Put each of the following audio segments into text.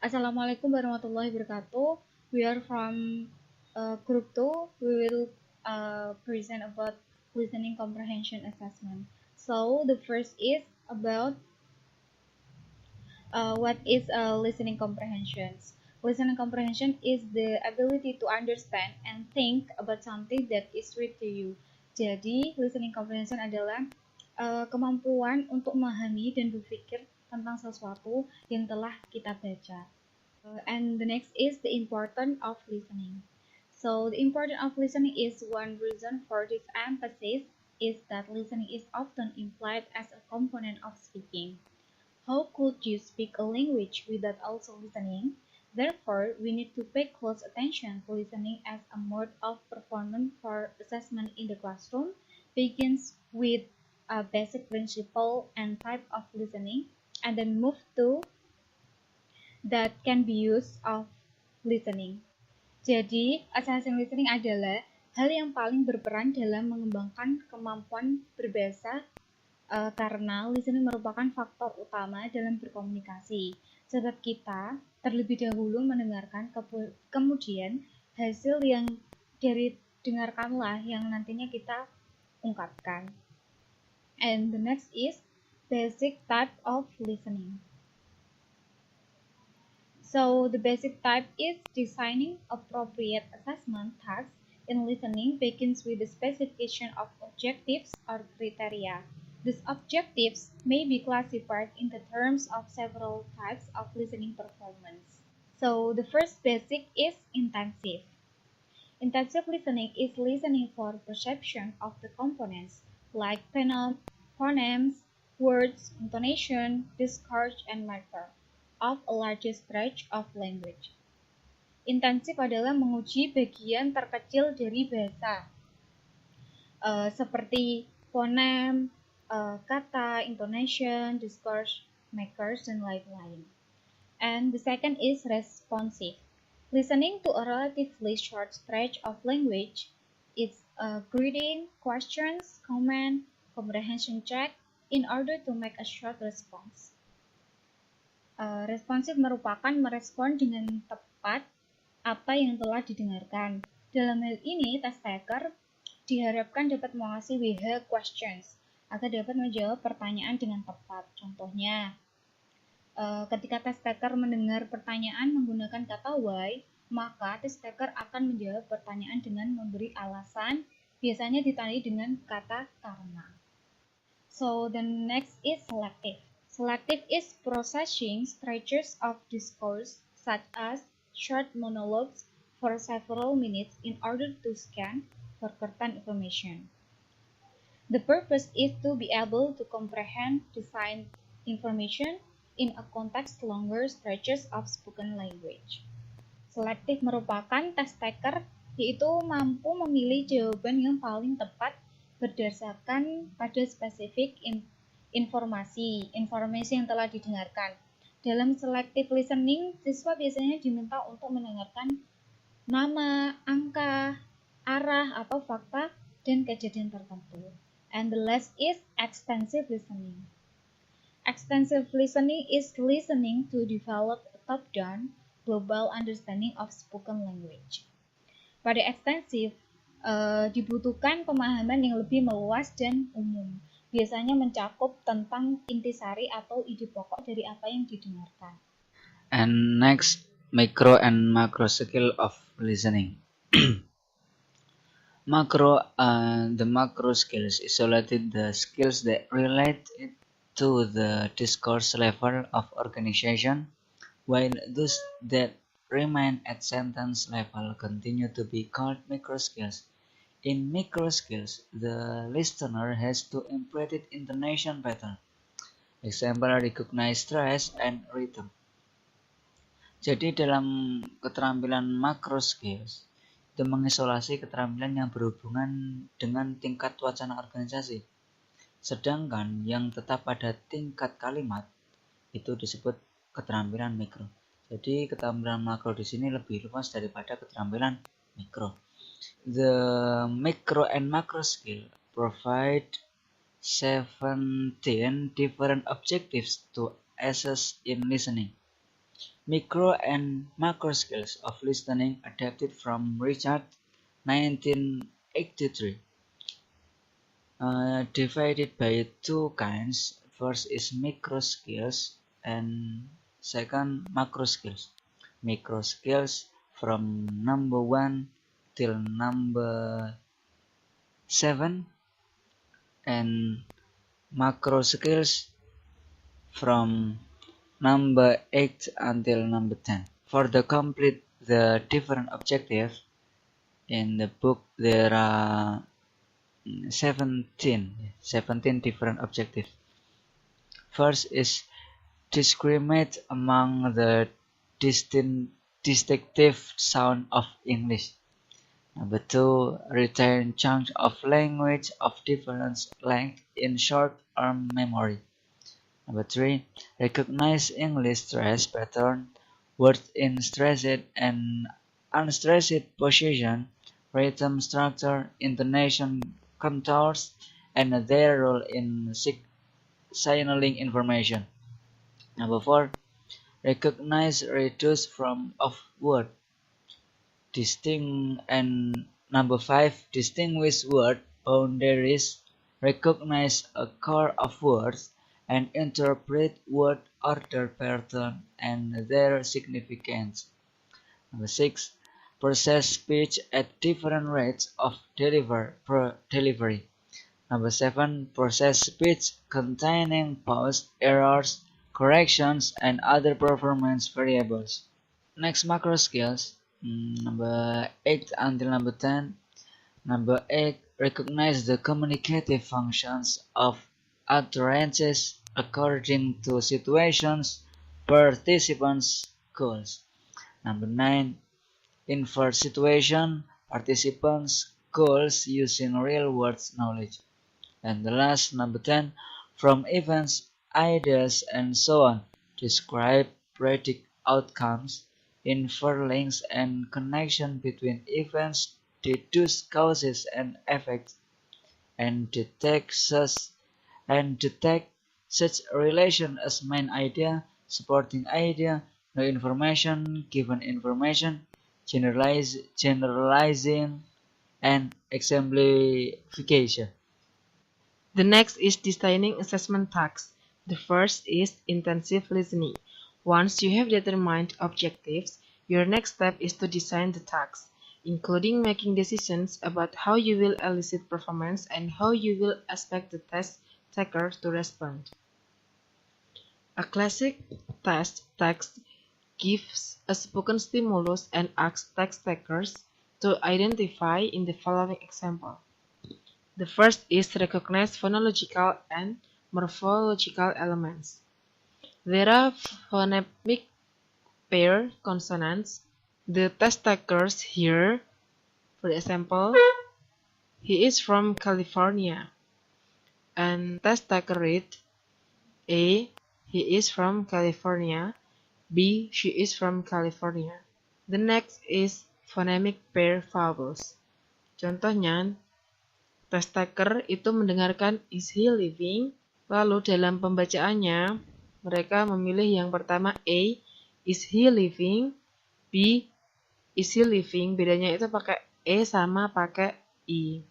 Assalamualaikum warahmatullahi wabarakatuh. We are from group 2. We will present about listening comprehension assessment. So the first is about what is listening comprehension. Listening comprehension is the ability to understand and think about something that is read to you. Jadi, listening comprehension adalah kemampuan untuk memahami dan berpikir tentang sesuatu yang telah kita baca. And the next is the importance of listening. So the importance of listening is one reason for this emphasis is that listening is often implied as a component of speaking. How could you speak a language without also listening? Therefore, we need to pay close attention to listening as a mode of performance for assessment in the classroom. Begins with a basic principle and type of listening, and then move to that can be used of listening. Jadi, assessing listening adalah hal yang paling berperan dalam mengembangkan kemampuan berbahasa karena listening merupakan faktor utama dalam berkomunikasi. Sebab kita terlebih dahulu mendengarkan, kemudian hasil yang dari dengarkanlah yang nantinya kita ungkapkan. And the next is basic type of listening. So the basic type is designing appropriate assessment tasks in listening begins with the specification of objectives or criteria. These objectives may be classified in the terms of several types of listening performance. So the first basic is intensive. Intensive listening is listening for perception of the components like phonemes, words, intonation, discourse, and matter of a large stretch of language. Intensif adalah menguji bagian terkecil dari bahasa, seperti fonem, kata, intonation, discourse, makers, dan lain-lain. And the second is responsive. Listening to a relatively short stretch of language is greeting, questions, comment, comprehension check in order to make a short response. Responsif merupakan merespon dengan tepat apa yang telah didengarkan. Dalam hal ini, test taker diharapkan dapat mengawasi WH questions agar dapat menjawab pertanyaan dengan tepat. Contohnya, ketika test taker mendengar pertanyaan menggunakan kata why, maka test taker akan menjawab pertanyaan dengan memberi alasan, biasanya ditandai dengan kata karena. So the next is selective. Selective is processing stretches of discourse, such as short monologues for several minutes in order to scan for certain information. The purpose is to be able to comprehend defined information in a context longer stretches of spoken language. Selective merupakan test taker, yaitu mampu memilih jawaban yang paling tepat berdasarkan pada spesifik informasi yang telah didengarkan. Dalam selective listening, siswa biasanya diminta untuk mendengarkan nama, angka, arah, atau fakta, dan kejadian tertentu. And the last is extensive listening. Extensive listening is listening to develop a top-down global understanding of spoken language. Pada extensive, dibutuhkan pemahaman yang lebih meluas dan umum. Biasanya mencakup tentang intisari atau ide pokok dari apa yang didengarkan. And next, micro and macro skill of listening. The macro skills isolated the skills that relate to the discourse level of organization, while those that remain at sentence level continue to be called micro skills. In micro skills, the listener has to interpret intonation pattern. Example, recognize stress and rhythm. Jadi dalam keterampilan macro skills, itu mengisolasi keterampilan yang berhubungan dengan tingkat wacana organisasi. Sedangkan yang tetap pada tingkat kalimat, itu disebut keterampilan mikro. Jadi keterampilan makro di sini lebih luas daripada keterampilan mikro. The micro and macro skill provide 17 different objectives to assess in listening. Micro and macro skills of listening adapted from Richard 1983. Divided by two kinds. First is micro skills and second macro skills. Micro skills from number 1 till number 7 and macro skills from number 8 until number 10. For the complete the different objectives in the book there are 17 different objectives. First is discriminate among the distinctive sound of English. Number 2, retain chunks of language of different length in short-term memory. Number 3, recognize English stress pattern, words in stressed and unstressed position, rhythm structure, intonation contours, and their role in signaling information. Number 4, recognize reduce form of word. And number 5, distinguish word boundaries, recognize a core of words, and interpret word order pattern and their significance. Number 6, process speech at different rates of delivery. Number 7, process speech containing pause, errors, corrections, and other performance variables. Next, macro skills, number 8 until number 10. Number 8, recognize the communicative functions of utterances according to situations, participants, goals. Number 9, invert situation, participants, goals using real-world knowledge. And the last, number 10, from events, ideas, and so on, describe, predict outcomes, infer links and connection between events, deduce causes and effects, and detect such a relation as main idea, supporting idea, no information, given information, generalizing, and exemplification. The next is designing assessment tasks. The first is intensive listening. Once you have determined objectives, your next step is to design the tasks, including making decisions about how you will elicit performance and how you will expect the test taker to respond. A classic test text gives a spoken stimulus and asks test takers to identify in the following example. The first is recognize phonological and morphological elements. There are phonemic pair consonants. The test takers here, for example, he is from California, and test taker read A, he is from California, B, she is from California. The next is phonemic pair vowels. Contohnya, test taker itu mendengarkan is he living, lalu dalam pembacaannya mereka memilih yang pertama A, is he living, B, is he living, bedanya itu pakai E sama pakai I.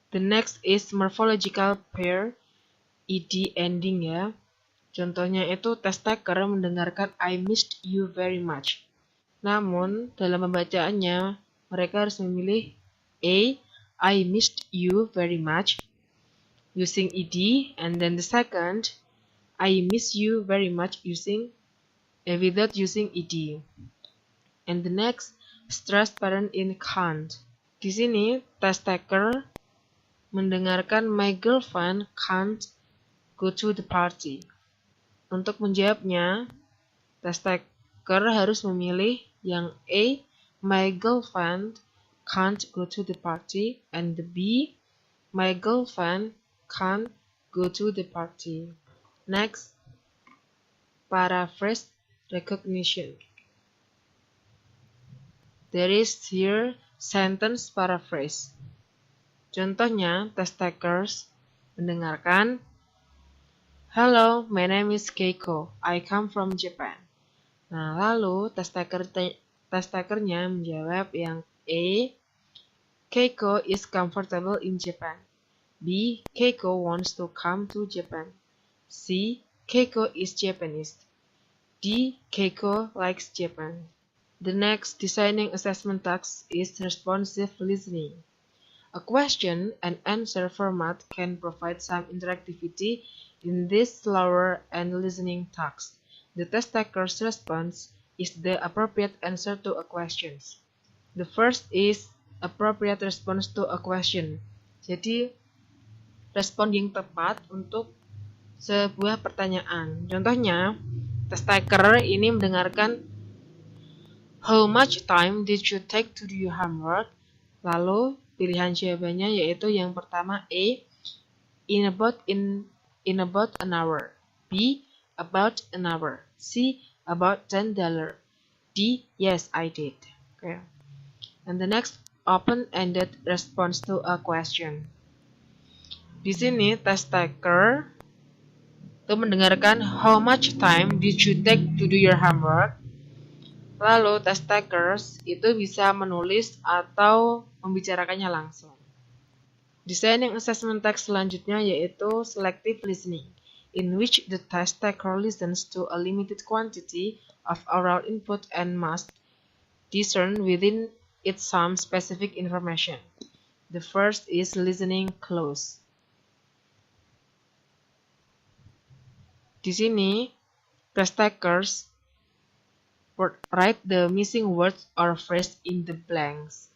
The next is morphological pair, ed ending ya. Contohnya itu test taker mendengarkan I missed you very much. Namun dalam pembacaannya mereka harus memilih A, I missed you very much using ed, and then the second, I miss you very much without using ed. And the next, stress pattern in can't. Di sini test taker mendengarkan my girlfriend can't go to the party. Untuk menjawabnya, test taker harus memilih yang A, my girlfriend can't go to the party, and the B, my girlfriend can't go to the party. Next, paraphrase recognition. There is here sentence paraphrase. Contohnya, test takers mendengarkan, hello, my name is Keiko. I come from Japan. Nah, lalu test takernya menjawab yang A. Keiko is comfortable in Japan. B. Keiko wants to come to Japan. C. Keiko is Japanese. D. Keiko likes Japan. The next designing assessment task is responsive listening. A question and answer format can provide some interactivity in this slower and listening task. The test taker's response is the appropriate answer to a question. The first is appropriate response to a question. Jadi, respon yang tepat untuk sebuah pertanyaan. Contohnya, test taker ini mendengarkan how much time did you take to do your homework? Lalu pilihan jawabannya yaitu yang pertama A. In about an hour. B. About an hour. C. About $10. D. Yes, I did. Okay. And the next open-ended response to a question. Di sini test taker itu mendengarkan how much time did you take to do your homework. Lalu test takers itu bisa menulis atau membicarakannya langsung. Designing assessment task selanjutnya yaitu selective listening, in which the test taker listens to a limited quantity of oral input and must discern within it some specific information. The first is listening close. Di sini, test takers write the missing words or phrase in the blanks.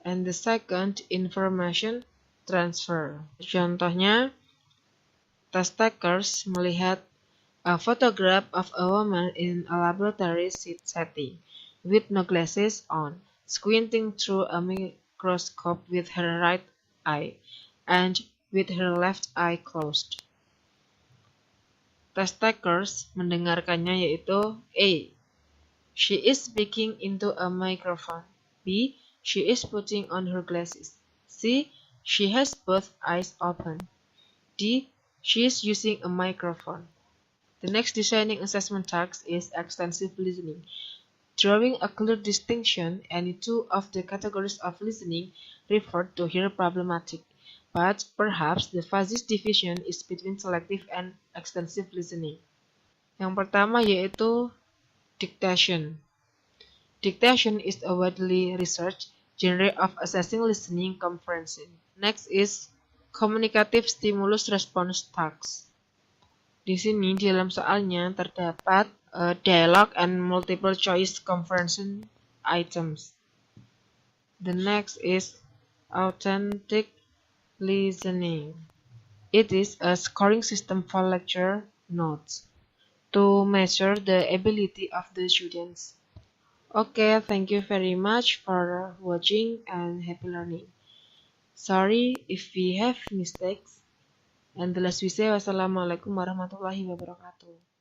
And the second, information transfer. Contohnya, test takers melihat a photograph of a woman in a laboratory setting with no glasses on, squinting through a microscope with her right eye and with her left eye closed. Test takers mendengarkannya yaitu A. She is speaking into a microphone. B. She is putting on her glasses. C. She has both eyes open. D. She is using a microphone. The next designing assessment task is extensive listening. Drawing a clear distinction, any two of the categories of listening referred to here problematic, but perhaps the fuzziest division is between selective and extensive listening. Yang pertama yaitu dictation. Dictation is a widely researched genre of assessing listening comprehension. Next is communicative stimulus response task. Di sini di dalam soalnya terdapat dialogue and multiple choice comprehension items. The next is authentic listening. It is a scoring system for lecture notes to measure the ability of the students. Okay, thank you very much for watching and happy learning. Sorry if we have mistakes. And the last we say, wassalamualaikum warahmatullahi wabarakatuh.